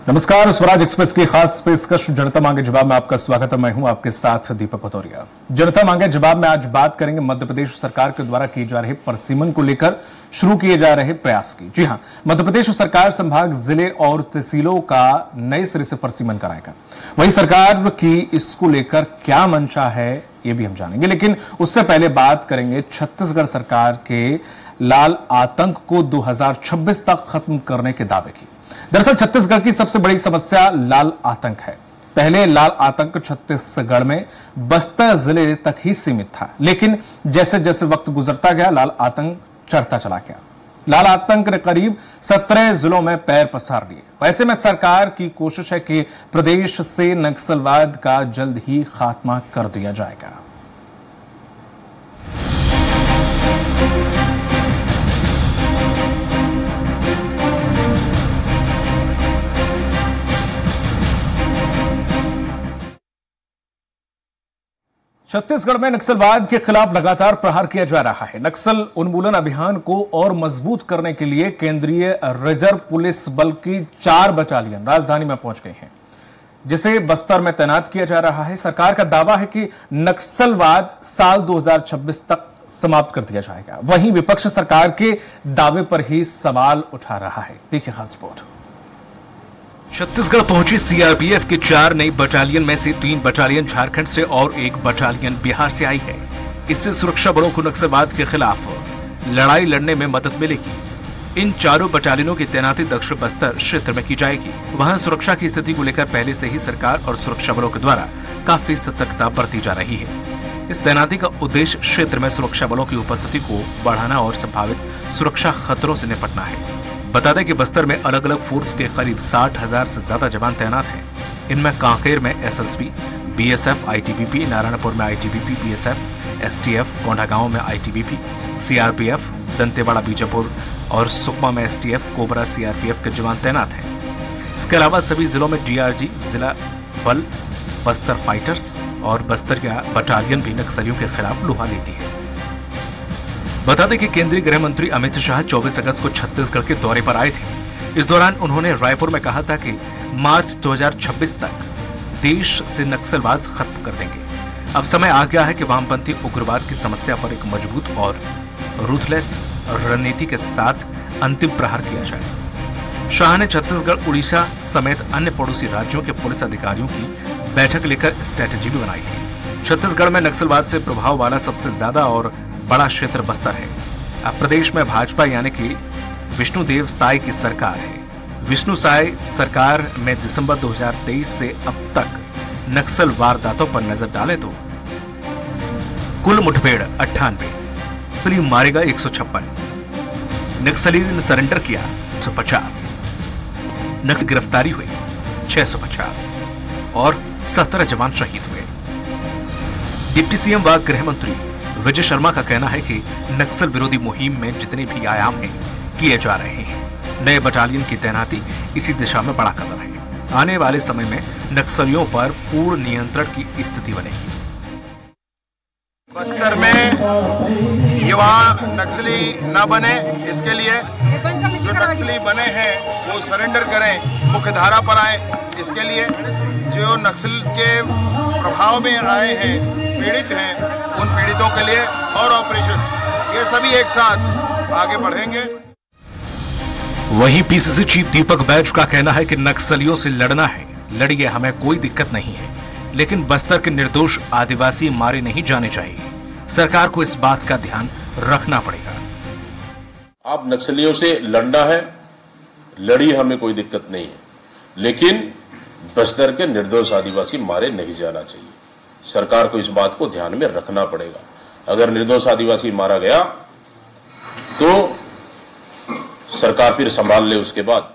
नमस्कार, स्वराज एक्सप्रेस की खास पेशकश जनता मांगे जवाब में आपका स्वागत है। मैं हूं आपके साथ दीपक भदौरिया। जनता मांगे जवाब में आज बात करेंगे मध्य प्रदेश सरकार के द्वारा किए जा रहे परसिमन को लेकर शुरू किए जा रहे प्रयास की। जी हां, मध्य प्रदेश सरकार संभाग, जिले और तहसीलों का नए सिरे से परसिमन कराएगा। वहीं सरकार की इसको लेकर क्या मंशा है ये भी हम जानेंगे, लेकिन उससे पहले बात करेंगे छत्तीसगढ़ सरकार के लाल आतंक को 2026 तक खत्म करने के दावे की। दरअसल छत्तीसगढ़ की सबसे बड़ी समस्या लाल आतंक है। पहले लाल आतंक छत्तीसगढ़ में बस्तर जिले तक ही सीमित था, लेकिन जैसे जैसे वक्त गुजरता गया लाल आतंक चढ़ता चला गया। लाल आतंक ने करीब 17 जिलों में पैर पसार लिए। ऐसे में सरकार की कोशिश है कि प्रदेश से नक्सलवाद का जल्द ही खात्मा कर दिया जाएगा। छत्तीसगढ़ में नक्सलवाद के खिलाफ लगातार प्रहार किया जा रहा है। नक्सल उन्मूलन अभियान को और मजबूत करने के लिए केंद्रीय रिजर्व पुलिस बल की 4 बटालियन राजधानी में पहुंच गई हैं, जिसे बस्तर में तैनात किया जा रहा है। सरकार का दावा है कि नक्सलवाद साल 2026 तक समाप्त कर दिया जाएगा। वहीं विपक्ष सरकार के दावे पर ही सवाल उठा रहा है। देखिए खास रिपोर्ट। छत्तीसगढ़ पहुंची सीआरपीएफ की 4 नई बटालियन में से 3 बटालियन झारखंड से और 1 बटालियन बिहार से आई है। इससे सुरक्षा बलों को नक्सलवाद के खिलाफ लड़ाई लड़ने में मदद मिलेगी। इन चारों बटालियनों की तैनाती दक्षिण बस्तर क्षेत्र में की जाएगी। वहां सुरक्षा की स्थिति को लेकर पहले से ही सरकार और सुरक्षा बलों के द्वारा काफी सतर्कता बरती जा रही है। इस तैनाती का उद्देश्य क्षेत्र में सुरक्षा बलों की उपस्थिति को बढ़ाना और संभावित सुरक्षा खतरों से निपटना है। बता दें कि बस्तर में अलग अलग फोर्स के करीब 60,000 से ज्यादा जवान तैनात हैं। इनमें कांकेर में एसएसबी, बीएसएफ, आईटीबीपी, नारायणपुर में आईटीबीपी, बीएसएफ, एसटीएफ, कोंडागांव में आईटीबीपी, सीआरपीएफ, दंतेवाड़ा, बीजापुर और सुकमा में एसटीएफ, कोबरा सीआरपीएफ के जवान तैनात हैं। इसके अलावा सभी जिलों में डीआरजी, जिला बल, बस्तर फाइटर्स और बस्तर का बटालियन भी नक्सलियों के खिलाफ लोहा लेती है। बता दें कि केंद्रीय गृह मंत्री अमित शाह 24 अगस्त को छत्तीसगढ़ के दौरे पर आए थे। इस दौरान उन्होंने रायपुर में कहा था कि मार्च 2026 तक देश से नक्सलवाद खत्म कर देंगे। अब समय आ गया है कि वामपंथी उग्रवाद की समस्या पर एक मजबूत और रूथलेस रणनीति के साथ अंतिम प्रहार किया जाए। शाह ने छत्तीसगढ़, उड़ीसा समेत अन्य पड़ोसी राज्यों के पुलिस अधिकारियों की बैठक लेकर स्ट्रेटेजी भी बनाई थी। छत्तीसगढ़ में नक्सलवाद से प्रभाव वाला सबसे ज्यादा और बड़ा क्षेत्र बस्तर है। अब प्रदेश में भाजपा यानी कि विष्णुदेव साय की सरकार है। विष्णु साय सरकार में दिसंबर 2023 से अब तक नक्सल वारदातों पर नजर डालें तो कुल मुठभेड़ 98, नक्सली मारे गए 156, नक्सली ने सरेंडर किया 150, नक्सल गिरफ्तारी हुई 650 और 17 जवान शहीद हुए। डिप्टी सीएम व गृह मंत्री विजय शर्मा का कहना है कि नक्सल विरोधी मुहिम में जितने भी आयाम हैं किए जा रहे हैं। नए बटालियन की तैनाती इसी दिशा में बड़ा कदम है। आने वाले समय में नक्सलियों पर पूर्ण नियंत्रण की स्थिति बनेगी। बस्तर में युवा नक्सली न बने, इसके लिए जो नक्सली बने हैं वो सरेंडर करें, मुख्य धारा पर आए। इसके लिए जो नक्सल के प्रभाव में आए हैं, पीड़ित हैं, उन पीड़ितों के लिए और ऑपरेशंस, ये सभी एक साथ आगे बढ़ेंगे। वहीं पीसीसी चीफ दीपक बैज का कहना है कि नक्सलियों से लड़ना है, लड़िए, हमें कोई दिक्कत नहीं है, लेकिन बस्तर के निर्दोष आदिवासी मारे नहीं जाने चाहिए। सरकार को इस बात का ध्यान रखना पड़ेगा। आप नक्सलियों से लड़ना है, लड़िए, हमें कोई दिक्कत नहीं है, लेकिन बस्तर के निर्दोष आदिवासी मारे नहीं जाना चाहिए। सरकार को इस बात को ध्यान में रखना पड़ेगा। अगर निर्दोष आदिवासी मारा गया तो सरकार फिर संभाल ले उसके बाद।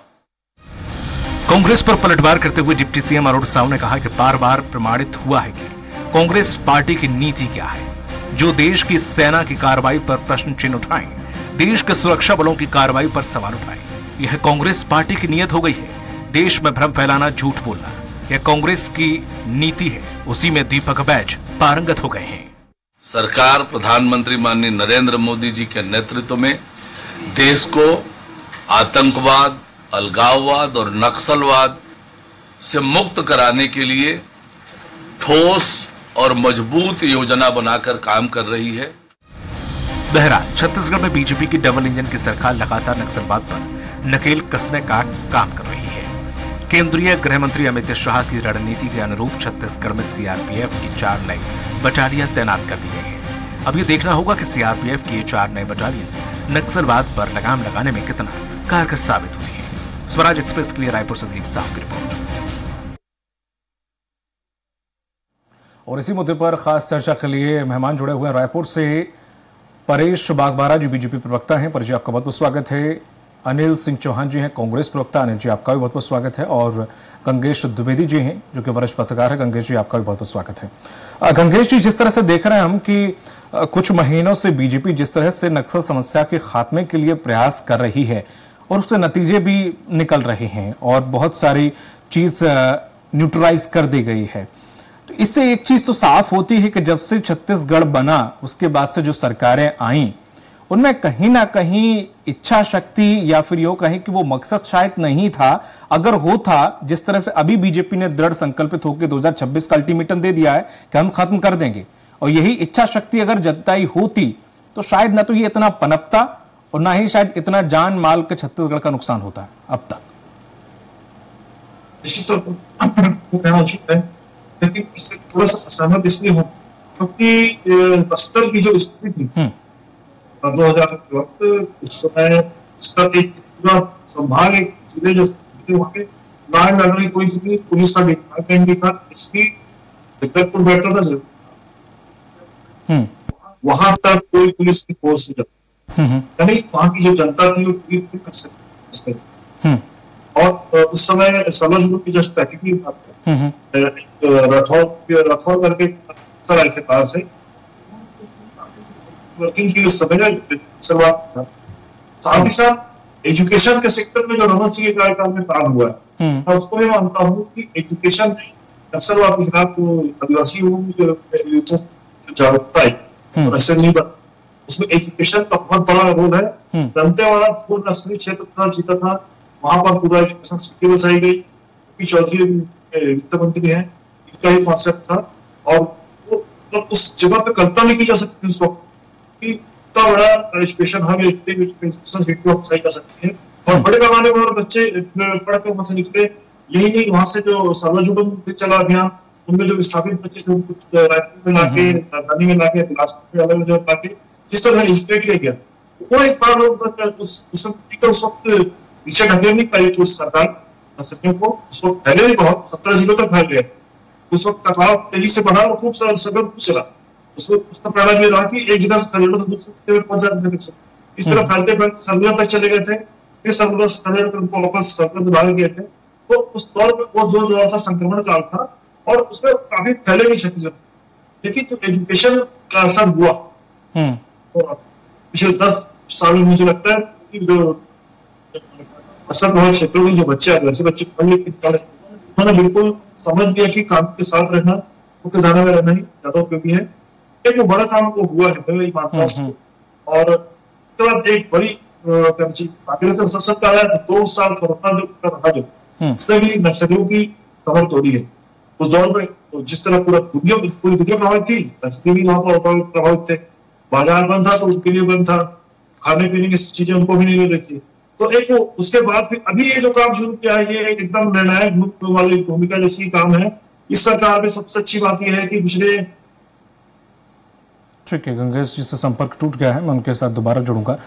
कांग्रेस पर पलटवार करते हुए डिप्टी सीएम अरुण साव ने कहा कि बार बार प्रमाणित हुआ है कि कांग्रेस पार्टी की नीति क्या है। जो देश की सेना की कार्रवाई पर प्रश्न चिन्ह उठाएं, देश के सुरक्षा बलों की कार्रवाई पर सवाल उठाएं, यह कांग्रेस पार्टी की नीयत हो गई है। देश में भ्रम फैलाना, झूठ बोलना, यह कांग्रेस की नीति है। उसी में दीपक बैज पारंगत हो गए हैं। सरकार प्रधानमंत्री माननीय नरेंद्र मोदी जी के नेतृत्व में देश को आतंकवाद, अलगाववाद और नक्सलवाद से मुक्त कराने के लिए ठोस और मजबूत योजना बनाकर काम कर रही है। बहरहाल छत्तीसगढ़ में बीजेपी की डबल इंजन की सरकार लगातार नक्सलवाद पर नकेल कसने का काम कर रही है। केंद्रीय गृह मंत्री अमित शाह की रणनीति के अनुरूप छत्तीसगढ़ में सीआरपीएफ की 4 नई बटालियन तैनात कर दी गई है। अब ये देखना होगा कि सीआरपीएफ की ये 4 नई बटालियन नक्सलवाद पर लगाम लगाने में कितना कारगर साबित होती है। स्वराज एक्सप्रेस के लिए रायपुर से दिलीप साहू की रिपोर्ट। और इसी मुद्दे पर खास चर्चा के लिए मेहमान जुड़े हुए हैं रायपुर से। परेश बागबारा जी बीजेपी प्रवक्ता हैं, परेश जी आपका बहुत बहुत स्वागत है। अनिल सिंह चौहान जी हैं कांग्रेस प्रवक्ता, अनिल जी आपका भी बहुत बहुत स्वागत है। और गंगेश द्विवेदी जी हैं जो कि वरिष्ठ पत्रकार है, गंगेश जी आपका भी बहुत बहुत स्वागत है। गंगेश जी, जिस तरह से देख रहे हैं हम कि कुछ महीनों से बीजेपी जिस तरह से नक्सल समस्या के खात्मे के लिए प्रयास कर रही है और उसके नतीजे भी निकल रहे हैं और बहुत सारी चीज न्यूट्रलाइज कर दी गई है, तो इससे एक चीज तो साफ होती है कि जब से छत्तीसगढ़ बना उसके बाद से जो सरकारें आई उनमें कहीं ना कहीं इच्छा शक्ति या फिर यो कहें कि वो मकसद शायद नहीं था। अगर होता, जिस तरह से अभी बीजेपी ने दृढ़ संकल्पित होकर 2026 का अल्टीमेटम दे दिया है कि हम खत्म कर देंगे, और यही इच्छा शक्ति अगर जताई होती तो शायद ना तो ये इतना पनपता और ना ही शायद इतना जान माल के छत्तीसगढ़ का नुकसान होता है अब तक। लेकिन इससे थोड़ा सा असहमत इसलिए हूं क्योंकि बस्तर की जो स्थिति थी 2000 के वक्त, उस समय इसका एक पूरा संभाग एक जिले जो स्थिति वहां पे लैंड ऑर्डर की कोई स्थिति, पुलिस का डिपार्टमेंट भी था, इसकी जगदलपुर बेटर था, वहां तक कोई पुलिस की फोर्स नहीं, यानी वहां की जो जनता थी वो पूरी कर सकती। और उस समय समझ लो कि जस्ट पैकेटिंग रथौर करके सराय के पास है वर्किंग की उस समय शुरुआत था। साथ ही साथ एजुकेशन के सेक्टर में जो रमन सिंह के कार्यकाल में काम हुआ है, मैं उसको भी मानता हूँ कि एजुकेशन में नक्सलवाद के खिलाफ आदिवासी जो जागरूकता है उसमें एजुकेशन का बहुत बड़ा रोल है। दंतेवाड़ा पूर्व नक्सली क्षेत्र था, जीता था, वहां पर पूरा एजुकेशन सिटी बसाई गई। चौधरी वित्त मंत्री हैं, इनका ही कॉन्सेप्ट था और वो उस जगह पे कल्पना नहीं की जा सकती उस वक्त कि इतना बड़ा एजुकेशन हब एजुकेशन सिटी बसाई जा सकती है। और बड़े पैमाने पर बच्चे पढ़ के वहां से निकले। यही नहीं, वहां से जो सर्वजुगम चला अभियान, उनमें जो विस्थापित बच्चे थे कुछ रायपुर में लाके, राजधानी में लाके, बिलासपुर में अलग जगह लाके जिस तरह एजुकेट किया गया, वो एक बड़ा रोल उस वक्त पीछे ढकेल नहीं पाई थी उस सरकार सचियों को। उस वक्त फैले भी बहुत, 17 जिलों तक फैल गए। उस वक्त टकराव तेजी से बढ़ा और खूब सारा संगठन खूब चला। उसका परिणाम ये रहा कि एक जगह से खरीदो तो दूसरे में पहुंच जाते थे। इस तरह फैलते फैलते सर्विया तक चले गए थे, फिर सर्विया से खरीद उनको वापस सर्विया में डाले गए थे। तो उस दौर में वो जो दौर था संक्रमण काल था और उसमें काफी फैले भी छत्तीसगढ़, लेकिन जो एजुकेशन का असर हुआ पिछले 10 साल में मुझे लगता है कि जो असर बहुत क्षेत्रों के जो बच्चे वैसे बच्चे उन्होंने बिल्कुल समझ लिया कि काम के साथ रहना, मुख्य धारा में रहना ही ज्यादा उपयोगी है। एक वो बड़ा काम वो हुआ है, मैं यही मानता हूँ। और उसके बाद एक बड़ी संसद का आया 2 साल कोरोना जो रहा, जो उसने भी नक्सलियों की कमर तोड़ी है। उस दौर में तो जिस तरह पूरी दुनिया प्रभावित थी, नक्सली भी वहां पर प्रभावित थे। बाजार बंद था तो उनके लिए बंद था, खाने पीने की चीजें उनको भी नहीं मिल रही थी। तो एक वो उसके बाद फिर अभी ये जो काम शुरू किया है, ये एकदम निर्णायक वाली भूमिका जैसी काम है इस सरकार में। सबसे अच्छी बात यह है कि पिछले, ठीक है, गंगेश जी से संपर्क टूट गया है, मैं उनके साथ दोबारा जुड़ूंगा।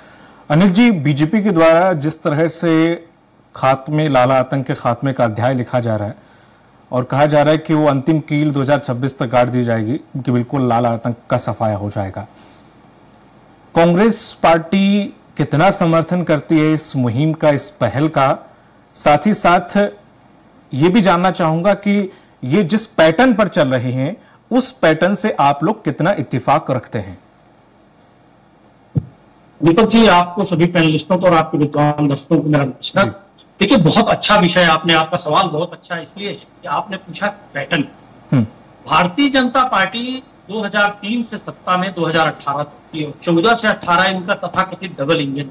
अनिल जी, बीजेपी के द्वारा जिस तरह से खात्मे, लाला आतंक के खात्मे का अध्याय लिखा जा रहा है और कहा जा रहा है कि वो अंतिम कील 2026 तक गाड़ दी जाएगी कि बिल्कुल लाला आतंक का सफाया हो जाएगा, कांग्रेस पार्टी कितना समर्थन करती है इस मुहिम का, इस पहल का? साथ ही साथ ये भी जानना चाहूंगा कि ये जिस पैटर्न पर चल रहे हैं उस पैटर्न से आप लोग कितना इत्तेफाक रखते हैं? दीपक जी, आपको सभी पैनलिस्टों को और आपके विद्वान दर्शकों को मेरा नमस्कार। देखिए, बहुत अच्छा विषय आपने, आपका सवाल बहुत अच्छा इसलिए है कि आपने पूछा पैटर्न। भारतीय जनता पार्टी 2003 से सत्ता में 2018 तक की, 14 से 18 इनका तथाकथित डबल इंजन,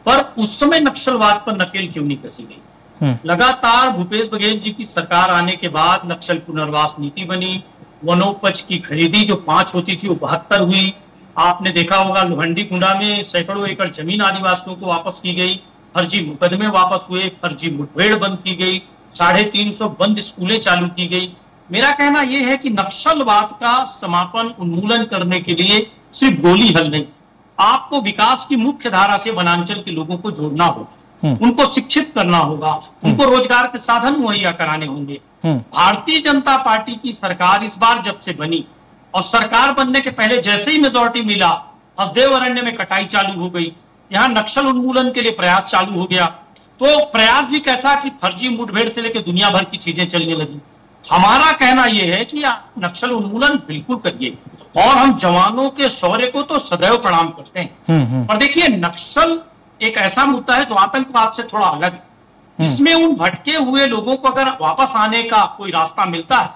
पर उस समय नक्सलवाद पर नकेल क्यों नहीं कसी गई? लगातार भूपेश बघेल जी की सरकार आने के बाद नक्सल पुनर्वास नीति बनी, वनोपज की खरीदी जो 5 होती थी वो 72 हुई। आपने देखा होगा लोहंडी कुंडा में सैकड़ों एकड़ जमीन आदिवासियों को वापस की गई, फर्जी मुकदमे वापस हुए, फर्जी मुठभेड़ बंद की गई, 350 बंद स्कूलें चालू की गई। मेरा कहना यह है कि नक्सलवाद का समापन उन्मूलन करने के लिए सिर्फ गोली हल नहीं, आपको विकास की मुख्य धारा से वनांचल के लोगों को जोड़ना होगा, उनको शिक्षित करना होगा, उनको रोजगार के साधन मुहैया कराने होंगे। भारतीय जनता पार्टी की सरकार इस बार जब से बनी और सरकार बनने के पहले जैसे ही मेजोरिटी मिला, हसदेव अरण्य में कटाई चालू हो गई, यहां नक्सल उन्मूलन के लिए प्रयास चालू हो गया। तो प्रयास भी कैसा कि फर्जी मुठभेड़ से लेकर दुनिया भर की चीजें चलने लगी। हमारा कहना यह है कि आप नक्सल उन्मूलन बिल्कुल करिए और हम जवानों के शौर्य को तो सदैव प्रणाम करते हैं। पर देखिए, नक्सल एक ऐसा मुद्दा है जो आतंकवाद से थोड़ा अलग है। इसमें उन भटके हुए लोगों को अगर वापस आने का कोई रास्ता मिलता है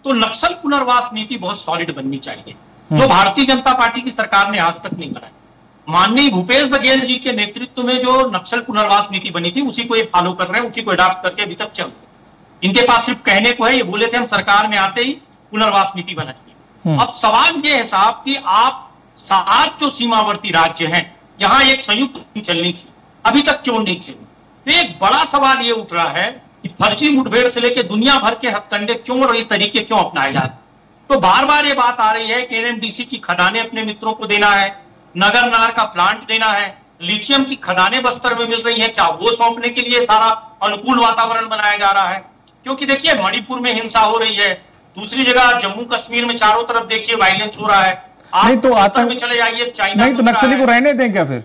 तो नक्सल पुनर्वास नीति बहुत सॉलिड बननी चाहिए, जो भारतीय जनता पार्टी की सरकार ने आज तक नहीं बनाई। माननीय भूपेश बघेल जी के नेतृत्व में जो नक्सल पुनर्वास नीति बनी थी उसी को ये फॉलो कर रहे हैं, उसी को अडॉप्ट करके अभी तक चल रहे हैं। इनके पास सिर्फ कहने को है, ये बोले थे हम सरकार में आते ही पुनर्वास नीति बनाएंगे। अब सवाल ये है साहब कि आप 7 जो सीमावर्ती राज्य हैं, यहां एक संयुक्त नीति चलनी थी, अभी तक क्यों नहीं चली? तो एक बड़ा सवाल ये उठ रहा है कि फर्जी मुठभेड़ से लेकर दुनिया भर के हथकंडे क्यों और ये तरीके क्यों अपनाए जा रहे हैं? तो बार बार ये बात आ रही है कि एनएमडीसी की खदानें अपने मित्रों को देना है, नगर नार का प्लांट देना है, लिथियम की खदानें बस्तर में मिल रही है, क्या वो सौंपने के लिए सारा अनुकूल वातावरण बनाया जा रहा है? क्योंकि देखिए, मणिपुर में हिंसा हो रही है, दूसरी जगह जम्मू कश्मीर में चारों तरफ देखिए वायलेंस हो रहा है। आप नहीं तो उत्तर में चले जाइए, चाइना नहीं तो नक्सली को रहने दें क्या फिर?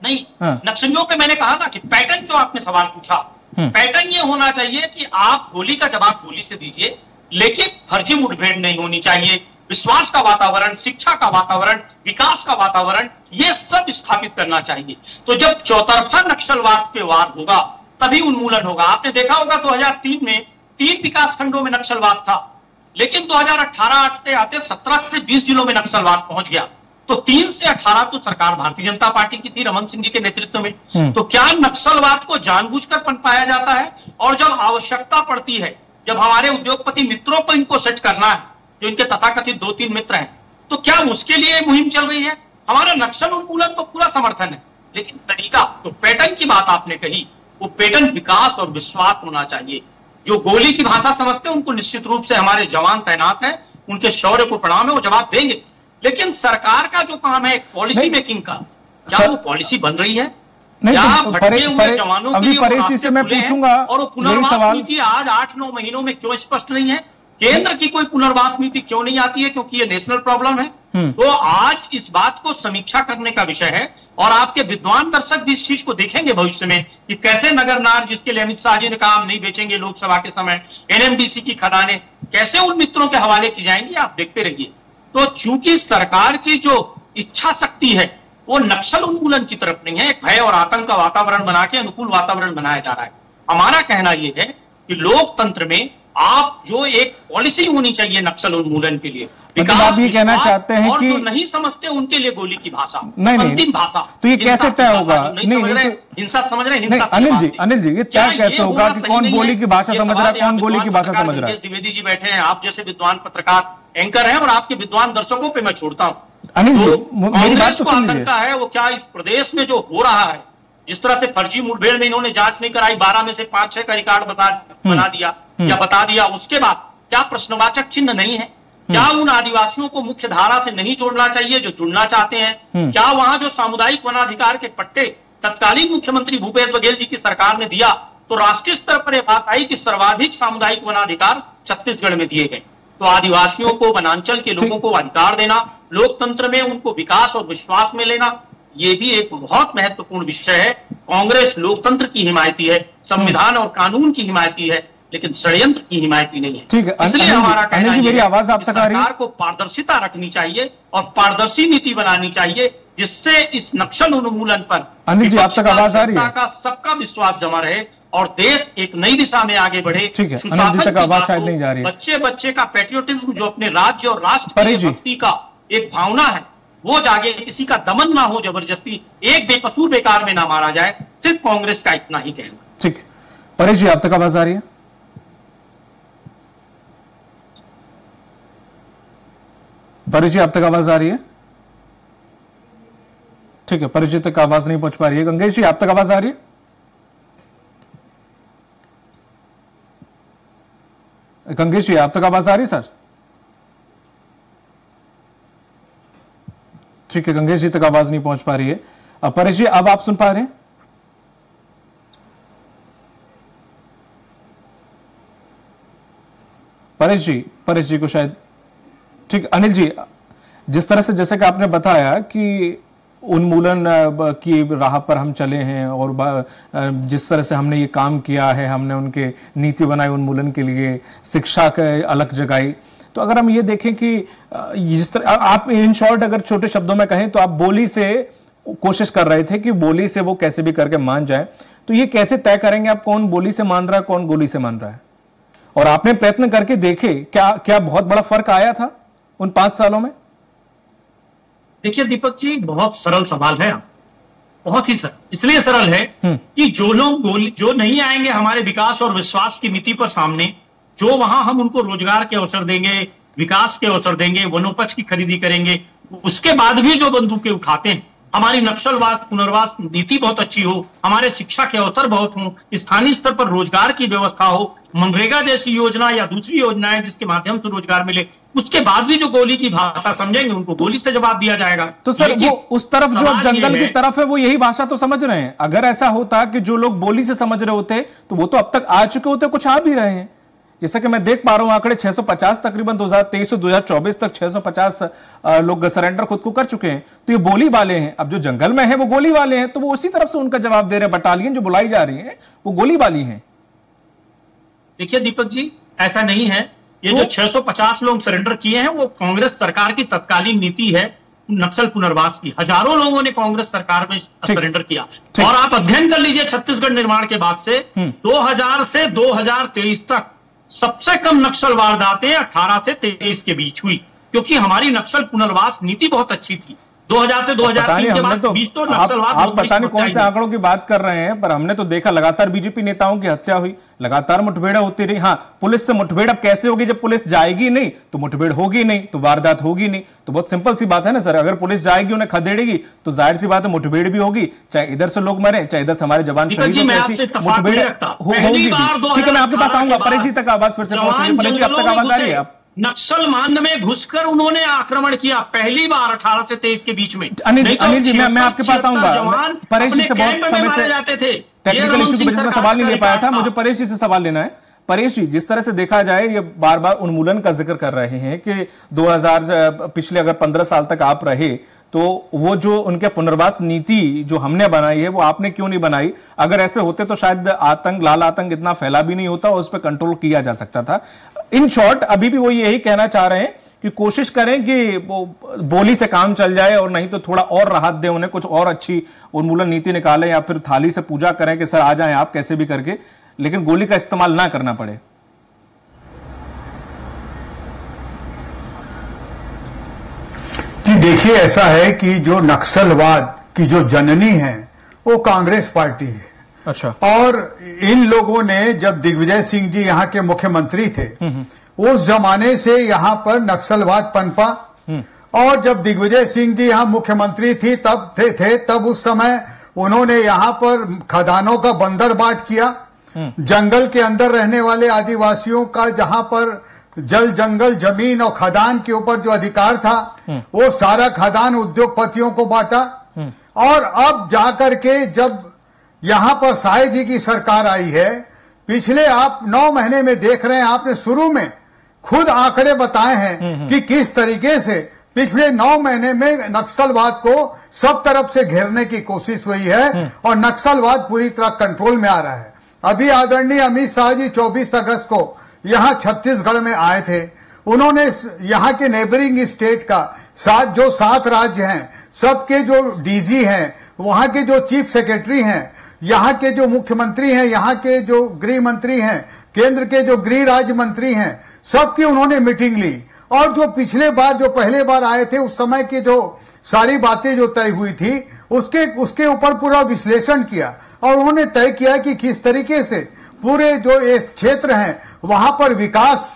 नहीं, नक्सलियों पे मैंने कहा ना कि पैटर्न जो आपने सवाल पूछा, पैटर्न ये होना चाहिए कि आप गोली का जवाब गोली से दीजिए, लेकिन फर्जी मुठभेड़ नहीं होनी चाहिए। विश्वास का वातावरण, शिक्षा का वातावरण, विकास का वातावरण, ये सब स्थापित करना चाहिए। तो जब चौतरफा नक्सलवाद पे वार होगा तभी उन्मूलन होगा। आपने देखा होगा 2003 में 3 विकास खंडों में नक्सलवाद था, लेकिन 2018 आते आते 17 से 20 जिलों में नक्सलवाद पहुंच गया। तो 3 से 18 तो सरकार भारतीय जनता पार्टी की थी, रमन सिंह जी के नेतृत्व में। तो क्या नक्सलवाद को जानबूझकर पनपाया जाता है? और जब आवश्यकता पड़ती है, जब हमारे उद्योगपति मित्रों को इनको सेट करना है, जो इनके तथाकथित 2-3 मित्र हैं, तो क्या उसके लिए मुहिम चल रही है? हमारा नक्सल उन्मूलन तो पूरा समर्थन है, लेकिन तरीका, तो पैटर्न की बात आपने कही, वो पैटर्न विकास और विश्वास होना चाहिए। जो गोली की भाषा समझते हैं उनको निश्चित रूप से हमारे जवान तैनात हैं, उनके शौर्य को प्रणाम है, वो जवाब देंगे। लेकिन सरकार का जो काम है पॉलिसी मेकिंग का, क्या वो पॉलिसी बन रही है? नहीं तो जवानों के लिए परेश जी से मैं पूछूंगा, और वो पुनर्वास नीति आज 8-9 महीनों में क्यों स्पष्ट नहीं है? केंद्र की कोई पुनर्वास नीति क्यों नहीं आती है? क्योंकि ये नेशनल प्रॉब्लम है। तो आज इस बात को समीक्षा करने का विषय है, और आपके विद्वान दर्शक भी इस चीज को देखेंगे भविष्य में कि कैसे नगर नार, जिसके लिए अमित शाह जी ने कहा हम नहीं बेचेंगे लोकसभा के समय, एनएमडीसी की खदानें कैसे उन मित्रों के हवाले की जाएंगी, आप देखते रहिए। तो चूंकि सरकार की जो इच्छा शक्ति है वो नक्सल उन्मूलन की तरफ नहीं है, एक भय और आतंक का वातावरण बना के अनुकूल वातावरण बनाया जा रहा है। हमारा कहना यह है कि लोकतंत्र में आप जो एक पॉलिसी होनी चाहिए नक्सल उन्मूलन के लिए, मतलब आप ये कहना चाहते हैं कि जो नहीं समझते उनके लिए गोली की भाषा, अंतिम भाषा, तो ये कैसे तय होगा? हिंसा समझ रहे हैं? अनिल जी ये तय कैसे होगा कि कौन गोली की भाषा समझ रहा है, कौन गोली की भाषा समझ रहा है? द्विवेदी जी बैठे हैं, आप जैसे विद्वान पत्रकार एंकर हैं, और आपके विद्वान दर्शकों पे मैं छोड़ता हूं। अनिल जी मेरी बात तो सुन लीजिए। है वो क्या इस प्रदेश में जो हो रहा है, जिस तरह से फर्जी मुठभेड़ में इन्होंने जांच नहीं कराई, 12 में से 5-6 का रिकॉर्ड बना दिया या बता दिया, उसके बाद क्या प्रश्नवाचक चिन्ह नहीं है? क्या उन आदिवासियों को मुख्य धारा से नहीं जोड़ना चाहिए जो जुड़ना चाहते हैं? क्या वहां जो सामुदायिक वनाधिकार के पट्टे तत्कालीन मुख्यमंत्री भूपेश बघेल जी की सरकार ने दिया, तो राष्ट्रीय स्तर पर यह बात आई कि सर्वाधिक सामुदायिक वनाधिकार छत्तीसगढ़ में दिए गए। तो आदिवासियों को, वनांचल के लोगों को अधिकार देना, लोकतंत्र में उनको विकास और विश्वास में लेना, ये भी एक बहुत महत्वपूर्ण विषय है। कांग्रेस लोकतंत्र की हिमायती है, संविधान और कानून की हिमायती है, लेकिन षड्यंत्र की हिमायती नहीं है। ठीक है, इसलिए हमारा कहना है मेरी आवाज आप तक आ रही है? सरकार को पारदर्शिता रखनी चाहिए और पारदर्शी नीति बनानी चाहिए, जिससे इस नक्सल उन्मूलन पर अनिल जी आप तक आवाज आ रही है? का सबका विश्वास जमा रहे और देश एक नई दिशा में आगे बढ़े। ठीक है, अनिल जी तक आवाज शायद नहीं जा रही है। बच्चे का पैट्रियोटिज्म, जो अपने राज्य और राष्ट्र की भक्ति का एक भावना है, वो जागे, किसी का दमन ना हो, जबरदस्ती एक बेकसूर बेकार में ना मारा जाए। सिर्फ कांग्रेस का इतना ही कहना। ठीक, परेश जी आप तक आवाज आ रही है? परेश जी आप तक आवाज आ रही है? ठीक है, परेश जी तक आवाज नहीं पहुंच पा रही है। गंगेश जी आप तक आवाज आ रही है? गंगेश जी आप तक आवाज आ रही है सर? ठीक है, गंगेश जी तक आवाज नहीं पहुंच पा रही है। अब परेश जी अब आप सुन पा रहे हैं? परेश जी को शायद, ठीक। अनिल जी, जिस तरह से जैसे कि आपने बताया कि उन्मूलन की राह पर हम चले हैं और जिस तरह से हमने ये काम किया है, हमने उनके नीति बनाई उन्मूलन के लिए, शिक्षा के अलग जगाई, तो अगर हम ये देखें कि जिस तरह आप इन शॉर्ट अगर छोटे शब्दों में कहें तो आप बोली से कोशिश कर रहे थे कि बोली से वो कैसे भी करके मान जाए, तो ये कैसे तय करेंगे आप कौन बोली से मान रहा है कौन गोली से मान रहा है? और आपने प्रयत्न करके देखे, क्या बहुत बड़ा फर्क आया था उन 5 सालों में? देखिए दीपक जी, बहुत सरल सवाल है, बहुत ही सरल। इसलिए सरल है कि जो लोग जो नहीं आएंगे हमारे विकास और विश्वास की नीति पर सामने, जो वहां हम उनको रोजगार के अवसर देंगे, विकास के अवसर देंगे, वनोपज की खरीदी करेंगे, उसके बाद भी जो बंदूकें उठाते हैं, हमारी नक्सलवाद पुनर्वास नीति बहुत अच्छी हो, हमारे शिक्षा के अवसर बहुत हो, स्थानीय स्तर पर रोजगार की व्यवस्था हो, मनरेगा जैसी योजना या दूसरी योजनाएं जिसके माध्यम से रोजगार मिले, उसके बाद भी जो गोली की भाषा समझेंगे उनको गोली से जवाब दिया जाएगा। तो सर वो उस तरफ जो जंगल की तरफ है वो यही भाषा तो समझ रहे हैं। अगर ऐसा होता कि जो लोग बोली से समझ रहे होते तो वो तो अब तक आ चुके होते, कुछ आ भी रहे हैं। जैसा कि मैं देख पा रहा हूं आंकड़े 650 तकरीबन 2023 से 2024 तक 650 लोग सरेंडर खुद को कर चुके हैं, तो ये बोली वाले हैं। अब जो जंगल में है वो गोली वाले हैं, तो वो उसी तरफ से उनका जवाब दे रहे हैं। बटालियन जो बुलाई जा रही है वो गोली वाली है। देखिए दीपक जी, ऐसा नहीं है। ये जो 650 लोग सरेंडर किए हैं वो कांग्रेस सरकार की तत्कालीन नीति है नक्सल पुनर्वास की। हजारों लोगों ने कांग्रेस सरकार में सरेंडर किया। और आप अध्ययन कर लीजिए, छत्तीसगढ़ निर्माण के बाद से 2000 से 2023 तक सबसे कम नक्सल वारदातें 18 से 23 के बीच हुई, क्योंकि हमारी नक्सल पुनर्वास नीति बहुत अच्छी थी। 2000 से 2003 के बाद 20 तो नक्सलवाद, आप पता नहीं कौन से आंकड़ों की बात कर रहे हैं, पर हमने तो देखा लगातार बीजेपी नेताओं की हत्या हुई, लगातार मुठभेड़ होती रही। हाँ, पुलिस से मुठभेड़ अब कैसे होगी? जब पुलिस जाएगी नहीं तो मुठभेड़ होगी नहीं, तो वारदात होगी नहीं। तो बहुत सिंपल सी बात है ना सर, अगर पुलिस जाएगी उन्हें खदेड़ेगी तो जाहिर सी बात है मुठभेड़ भी होगी, चाहे इधर से लोग मरे चाहे इधर से हमारे जवान शहीद हों, ऐसी मुठभेड़ होगी। ठीक है, मैं आपके पास आऊंगा। परेश जी तक आवाज फिर से पहुंच, परेश जी अब तक आवाज आ रही है? आप नक्सल मांद में घुसकर उन्होंने आक्रमण किया पहली बार 18 से 23 के बीच में। अनिल जी मैं आपके पास आऊंगा। परेश जी से बहुत समय से टेक्निकल इश्यू की वजह से मैं सवाल नहीं ले पाया था, मुझे परेश जी से सवाल लेना है। परेश जी, जिस तरह से देखा जाए ये बार बार उन्मूलन का जिक्र कर रहे हैं कि 2000 पिछले अगर 15 साल तक आप रहे तो वो जो उनके पुनर्वास नीति जो हमने बनाई है वो आपने क्यों नहीं बनाई? अगर ऐसे होते तो शायद आतंक, लाल आतंक इतना फैला भी नहीं होता और उस पर कंट्रोल किया जा सकता था। इन शॉर्ट अभी भी वो यही कहना चाह रहे हैं कि कोशिश करें कि वो बोली से काम चल जाए और नहीं तो थोड़ा और राहत दें उन्हें, कुछ और अच्छी उन्मूलन नीति निकालें या फिर थाली से पूजा करें कि सर आ जाएं आप कैसे भी करके, लेकिन गोली का इस्तेमाल ना करना पड़े। कि देखिए, ऐसा है कि जो नक्सलवाद की जो जननी है वो कांग्रेस पार्टी है। अच्छा। और इन लोगों ने जब दिग्विजय सिंह जी यहाँ के मुख्यमंत्री थे उस जमाने से यहाँ पर नक्सलवाद पनपा, और जब दिग्विजय सिंह जी यहाँ मुख्यमंत्री थी तब तब उस समय उन्होंने यहाँ पर खदानों का बंदरबाट किया। जंगल के अंदर रहने वाले आदिवासियों का जहाँ पर जल, जंगल, जमीन और खदान के ऊपर जो अधिकार था वो सारा खदान उद्योगपतियों को बांटा। और अब जाकर के जब यहां पर साय जी की सरकार आई है, पिछले आप 9 महीने में देख रहे हैं, आपने शुरू में खुद आंकड़े बताए हैं कि किस तरीके से पिछले 9 महीने में नक्सलवाद को सब तरफ से घेरने की कोशिश हुई है और नक्सलवाद पूरी तरह कंट्रोल में आ रहा है। अभी आदरणीय अमित शाह जी 24 अगस्त को यहां छत्तीसगढ़ में आए थे। उन्होंने यहां के नेबरिंग स्टेट का जो 7 राज्य हैं सबके जो डीजी हैं, वहां के जो चीफ सेक्रेटरी हैं, यहाँ के जो मुख्यमंत्री हैं, यहाँ के जो गृह मंत्री हैं, केंद्र के जो गृह राज्य मंत्री हैं, सबकी उन्होंने मीटिंग ली। और जो पिछले बार जो पहले बार आए थे उस समय की जो सारी बातें जो तय हुई थी उसके ऊपर पूरा विश्लेषण किया और उन्होंने तय किया कि किस तरीके से पूरे जो ये क्षेत्र हैं वहां पर विकास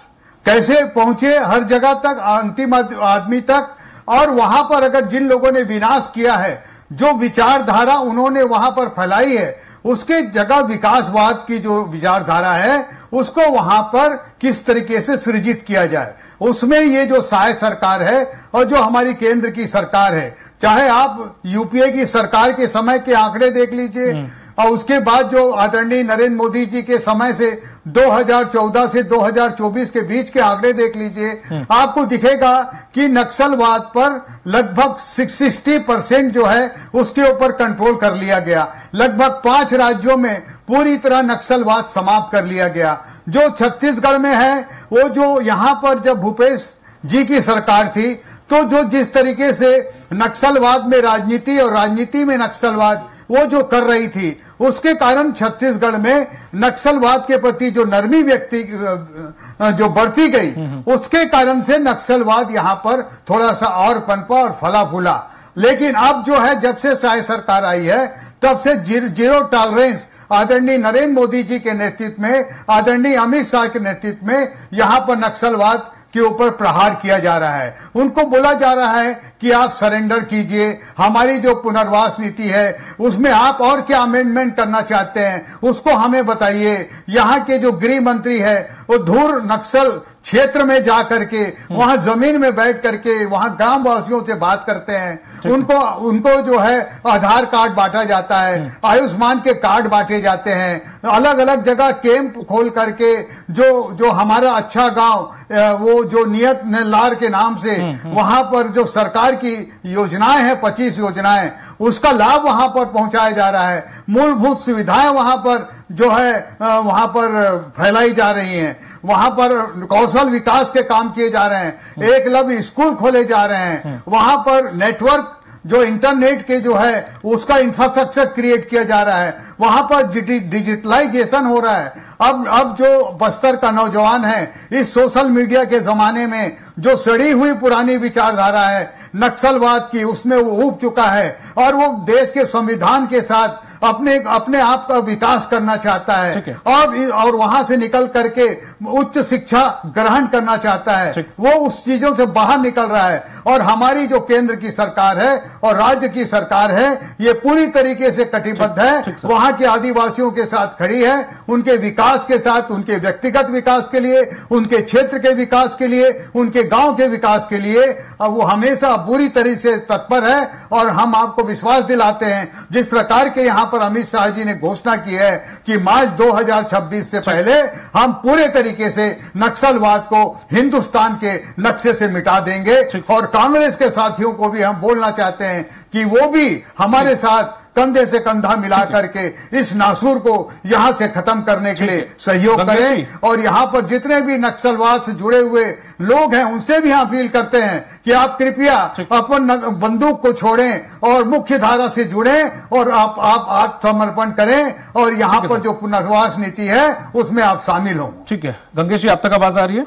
कैसे पहुंचे हर जगह तक, अंतिम आदमी तक। और वहां पर अगर जिन लोगों ने विनाश किया है, जो विचारधारा उन्होंने वहां पर फैलाई है, उसके जगह विकासवाद की जो विचारधारा है उसको वहां पर किस तरीके से सृजित किया जाए, उसमें ये जो सहाय सरकार है और जो हमारी केंद्र की सरकार है, चाहे आप यूपीए की सरकार के समय के आंकड़े देख लीजिए और उसके बाद जो आदरणीय नरेंद्र मोदी जी के समय से 2014 से 2024 के बीच के आंकड़े देख लीजिए, आपको दिखेगा कि नक्सलवाद पर लगभग 60% जो है उसके ऊपर कंट्रोल कर लिया गया। लगभग 5 राज्यों में पूरी तरह नक्सलवाद समाप्त कर लिया गया। जो छत्तीसगढ़ में है, वो जो यहां पर जब भूपेश जी की सरकार थी, तो जो जिस तरीके से नक्सलवाद में राजनीति और राजनीति में नक्सलवाद वो जो कर रही थी, उसके कारण छत्तीसगढ़ में नक्सलवाद के प्रति जो नरमी व्यक्ति जो बढ़ती गई, उसके कारण से नक्सलवाद यहां पर थोड़ा सा और पनपा और फला फूला। लेकिन अब जो है, जब से सहाय सरकार आई है, तब से जीरो टॉलरेंस आदरणीय नरेंद्र मोदी जी के नेतृत्व में, आदरणीय अमित शाह के नेतृत्व में यहां पर नक्सलवाद के ऊपर प्रहार किया जा रहा है। उनको बोला जा रहा है कि आप सरेंडर कीजिए, हमारी जो पुनर्वास नीति है उसमें आप और क्या अमेंडमेंट करना चाहते हैं उसको हमें बताइए। यहाँ के जो गृह मंत्री है वो धूर नक्सल क्षेत्र में जा करके वहां जमीन में बैठ करके वहां ग्राम वासियों से बात करते हैं, उनको जो है आधार कार्ड बांटा जाता है, आयुष्मान के कार्ड बांटे जाते हैं, अलग अलग जगह कैंप खोल करके जो हमारा अच्छा गांव वो जो नियत लार के नाम से वहां पर जो सरकार की योजनाएं हैं, 25 योजनाएं, उसका लाभ वहां पर पहुंचाया जा रहा है। मूलभूत सुविधाएं वहां पर जो है वहां पर फैलाई जा रही हैं, वहां पर कौशल विकास के काम किए जा रहे हैं, एकलव्य स्कूल खोले जा रहे हैं, वहां पर नेटवर्क जो इंटरनेट के जो है उसका इंफ्रास्ट्रक्चर क्रिएट किया जा रहा है, वहां पर डिजिटलाइजेशन हो रहा है। अब जो बस्तर का नौजवान है, इस सोशल मीडिया के जमाने में जो सड़ी हुई पुरानी विचारधारा है नक्सलवाद की, उसमें वो उब चुका है और वो देश के संविधान के साथ अपने आप का विकास करना चाहता है और वहां से निकल करके उच्च शिक्षा ग्रहण करना चाहता है। वो उस चीजों से बाहर निकल रहा है और हमारी जो केंद्र की सरकार है और राज्य की सरकार है, ये पूरी तरीके से कटिबद्ध है, वहां के आदिवासियों के साथ खड़ी है, उनके विकास के साथ, उनके व्यक्तिगत विकास के लिए, उनके क्षेत्र के विकास के लिए, उनके गांव के विकास के लिए वो हमेशा पूरी तरीके से तत्पर है। और हम आपको विश्वास दिलाते हैं, जिस प्रकार के यहाँ पर अमित शाह जी ने घोषणा की है कि मार्च 2026 से पहले हम पूरे तरीके से नक्सलवाद को हिंदुस्तान के नक्शे से मिटा देंगे। और कांग्रेस के साथियों को भी हम बोलना चाहते हैं कि वो भी हमारे साथ कंधे से कंधा मिला करके इस नासूर को यहां से खत्म करने के लिए सहयोग करें। और यहां पर जितने भी नक्सलवाद से जुड़े हुए लोग हैं, उनसे भी अपील करते हैं कि आप कृपया अपन बंदूक को छोड़ें और मुख्य धारा से जुड़ें और आप आत्मसमर्पण करें और यहां पर जो पुनर्वास नीति है उसमें आप शामिल हों। ठीक है गंगेश जी, आप तक आवाज आ रही है?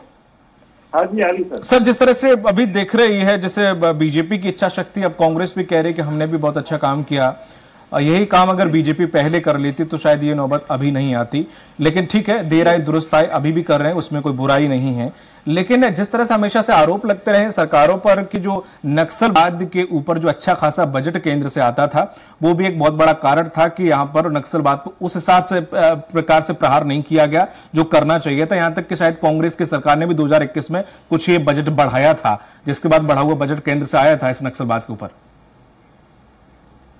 हाँ जी, आ रही सर, जिस तरह से अभी देख रही है, जैसे बीजेपी की इच्छा शक्ति, अब कांग्रेस भी कह रही कि हमने भी बहुत अच्छा काम किया, यही काम अगर बीजेपी पहले कर लेती तो शायद ये नौबत अभी नहीं आती। लेकिन ठीक है, देर आए दुरुस्त आए, अभी भी कर रहे हैं, उसमें कोई बुराई नहीं है। लेकिन जिस तरह से हमेशा से आरोप लगते रहे सरकारों पर कि जो नक्सलवाद के ऊपर जो अच्छा खासा बजट केंद्र से आता था, वो भी एक बहुत बड़ा कारण था कि यहां पर नक्सलवाद पर उस हिसाब से प्रकार से प्रहार नहीं किया गया जो करना चाहिए था। यहां तक कि शायद कांग्रेस की सरकार ने भी 2021 में कुछ ये बजट बढ़ाया था, जिसके बाद बढ़ा हुआ बजट केंद्र से आया था इस नक्सलवाद के ऊपर।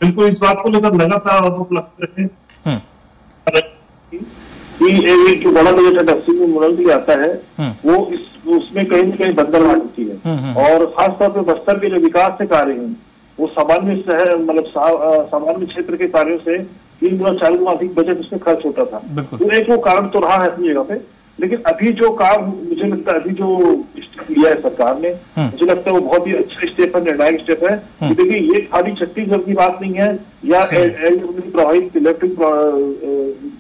बिल्कुल, इस बात को लेकर लगातार आरोप लगते हैं कि एक जो बड़ा बजट दक्षिण में मुरल भी आता है वो उसमें कहीं न कहीं बंदरवाट होती है। और खासतौर पर बस्तर के जो विकास के कार्य हैं वो सामान्य शहर सामान्य क्षेत्र के कार्यों से 3 गुना 4 गुना अधिक बजट उसमें खर्च होता था। तो एक वो कारण तो रहा है अपनी जगह पे, लेकिन अभी जो काम मुझे लगता है, अभी जो स्टेप लिया है सरकार ने, मुझे लगता है वो बहुत ही अच्छा स्टेप है, निर्णायक स्टेप है। कि देखिए, ये खाली छत्तीसगढ़ की बात नहीं है या प्रभावित इलेक्ट्रिक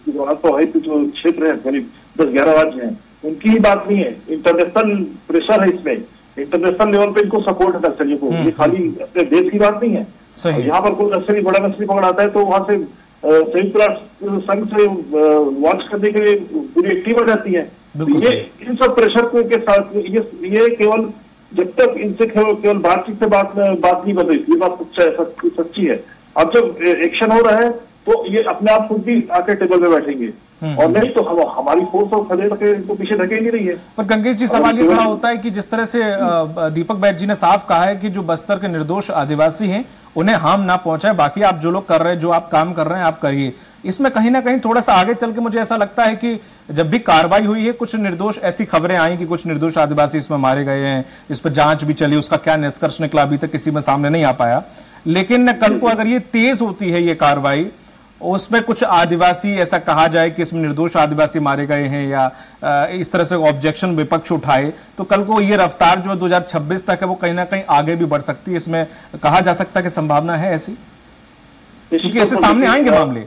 प्रभावित जो क्षेत्र है, करीब 10-11 राज्य हैं, उनकी ही बात नहीं है। इंटरनेशनल प्रेशर है इसमें, इंटरनेशनल लेवल पे इनको सपोर्ट है नक्सलियों को, ये खाली अपने देश की बात नहीं है। यहाँ पर कोई नक्सली बड़ा नक्सली पकड़ आता है तो वहां से संयुक्त राष्ट्र संघ से वॉच करने के लिए पूरी टीम आ जाती है। ये इन सब प्रेशर के साथ ये केवल जब तक इनसे केवल बातचीत से बात नहीं बन रही, ये बात सच्ची है। अब जब एक्शन हो रहा है तो ये अपने आप खुद भी आके टेबल पे बैठेंगे, और नहीं तो हमारी फोर्स और खड़े रखे इनको पीछे धकेल नहीं रही है। पर गंगेश जी, सवाल ये खड़ा होता है कि जिस तरह से दीपक बैज जी ने साफ कहा है कि जो बस्तर के निर्दोष आदिवासी हैं उन्हें हार्म ना पहुंचाए, बाकी आप जो लोग कर रहे हैं, जो आप काम कर रहे हैं आप करिए। इसमें कहीं ना कहीं थोड़ा सा आगे चल के मुझे ऐसा लगता है कि जब भी कार्रवाई हुई है, कुछ निर्दोष ऐसी खबरें आई कि कुछ निर्दोष आदिवासी इसमें मारे गए हैं, इस पर जांच भी चली, उसका क्या निष्कर्ष निकला अभी तक किसी में सामने नहीं आ पाया। लेकिन कल को अगर ये तेज होती है ये कार्रवाई, उसमें कुछ आदिवासी ऐसा कहा जाए कि इसमें निर्दोष आदिवासी मारे गए हैं या इस तरह से ऑब्जेक्शन विपक्ष उठाए, तो कल को ये रफ्तार जो 2026 तक है वो कहीं ना कहीं आगे भी बढ़ सकती है। इसमें कहा जा सकता है कि संभावना है ऐसी, क्योंकि ऐसे सामने आएंगे मामले,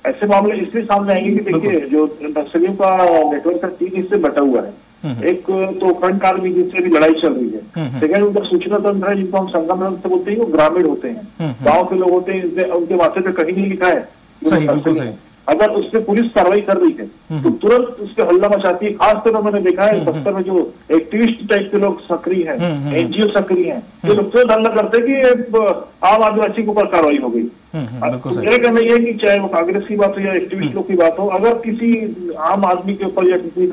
ऐसे मामले इसलिए सामने आएंगे कि देखिए जो नक्सलियों का नेटवर्क है 3 हिस्से बटा हुआ है। एक तो फ्रंट आर्मी जिससे भी लड़ाई चल रही है, सेकंड उनका सूचना तंत्र है जिनको हम संगम तंत्र बोलते हैं, वो ग्रामीण होते हैं, गांव के लोग होते हैं, उनके माथे पे कहीं नहीं लिखा है सही, बिल्कुल सही। अगर उस पर पुलिस कार्रवाई कर रही है तो तुरंत उसके हल्ला मचाती है। खासतौर पर मैंने देखा है बस्तर में जो एक्टिविस्ट टाइप के लोग सक्रिय हैं, एनजीओ सक्रिय हैं, ये लोग तुरंत हल्ला करते हैं कि आम आदिवासी के ऊपर कार्रवाई हो गई। मेरा कहना यह है कि चाहे वो कांग्रेस की बात हो या एक्टिविस्ट लोग की बात हो, अगर किसी आम आदमी के ऊपर या किसी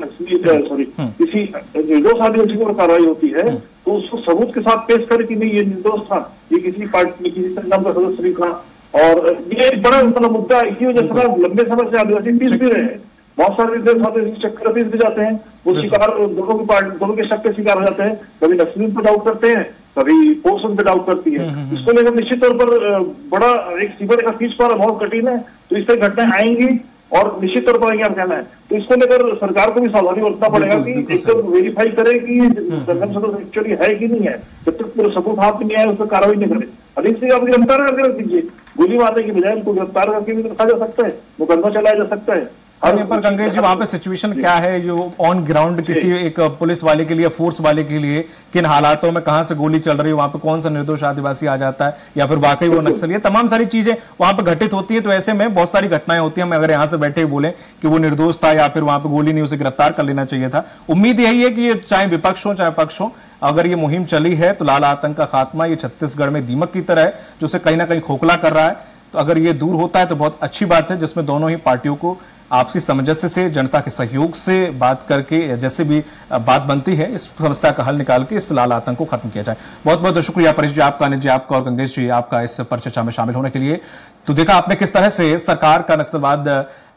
किसी निर्दोष आदिवासी के ऊपर कार्रवाई होती है तो उसको सबूत के साथ पेश करे कि नहीं ये निर्दोष था, ये किसी पार्टी किसी संगम का सदस्य भी था। और ये एक बड़ा मतलब मुद्दा इसी वजह से लंबे समय से आदिवासी पीस भी रहे हैं। बहुत सारे चक्कर पीस भी जाते हैं, वो शिकार दोनों के शक के शिकार हो जाते हैं। कभी नक्सलियों पर डाउट करते हैं, कभी फोर्स उन पर डाउट करती है। इसको लेकर निश्चित तौर पर बड़ा एक सीवर का खींच पाना बहुत कठिन है। तो इस तरह घटनाएं आएंगी और निश्चित तौर पर क्या कहना है, तो इसको लेकर सरकार को भी सावधानी बरतना पड़ेगा कि एकदम वेरीफाई करे कि संगम सदस्य एक्चुअली है कि नहीं है। जब तक पूरा सबूत हाथ में नहीं आए उस पर कार्रवाई नहीं करे। अधिक से आप गिरफ्तार करके रख दीजिए, गोली मारने की बजाय उनको गिरफ्तार करके भी रखा जा सकता है, मुकदमा चलाया जा सकता है। पर गंगेश जी, वहां पे सिचुएशन क्या है जो ऑन ग्राउंड किसी एक पुलिस वाले के लिए, फोर्स वाले के लिए किन हालातों में कहां से गोली चल रही है, वहां पे कौन सा निर्दोष आदिवासी आ जाता है या फिर वाकई वो नक्सली है, तमाम सारी चीजें वहां पे घटित होती है। तो ऐसे में बहुत सारी घटनाएं होती है। हम अगर यहां से बैठे बोले कि वो निर्दोष था या फिर वहां पे गोली नहीं, उसे गिरफ्तार कर लेना चाहिए था। उम्मीद यही है कि ये चाहे विपक्ष हो चाहे पक्ष हो, अगर ये मुहिम चली है तो लाला आतंक का खात्मा ये छत्तीसगढ़ में दीमक की तरह है जो उसे कहीं ना कहीं खोखला कर रहा है। तो अगर ये दूर होता है तो बहुत अच्छी बात है, जिसमें दोनों ही पार्टियों को आपसी सामंजस्य से, जनता के सहयोग से बात करके जैसे भी बात बनती है इस समस्या का हल निकाल के इस लाल आतंक को खत्म किया जाए। बहुत बहुत शुक्रिया परेश जी आपका, अनिल जी आपका और गंगेश जी आपका इस पर चर्चा में शामिल होने के लिए। तो देखा आपने किस तरह से सरकार का नक्सलवाद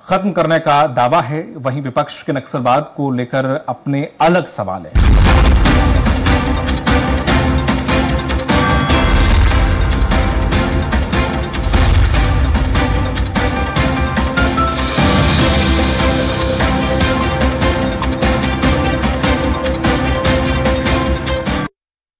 खत्म करने का दावा है, वहीं विपक्ष के नक्सलवाद को लेकर अपने अलग सवाल है।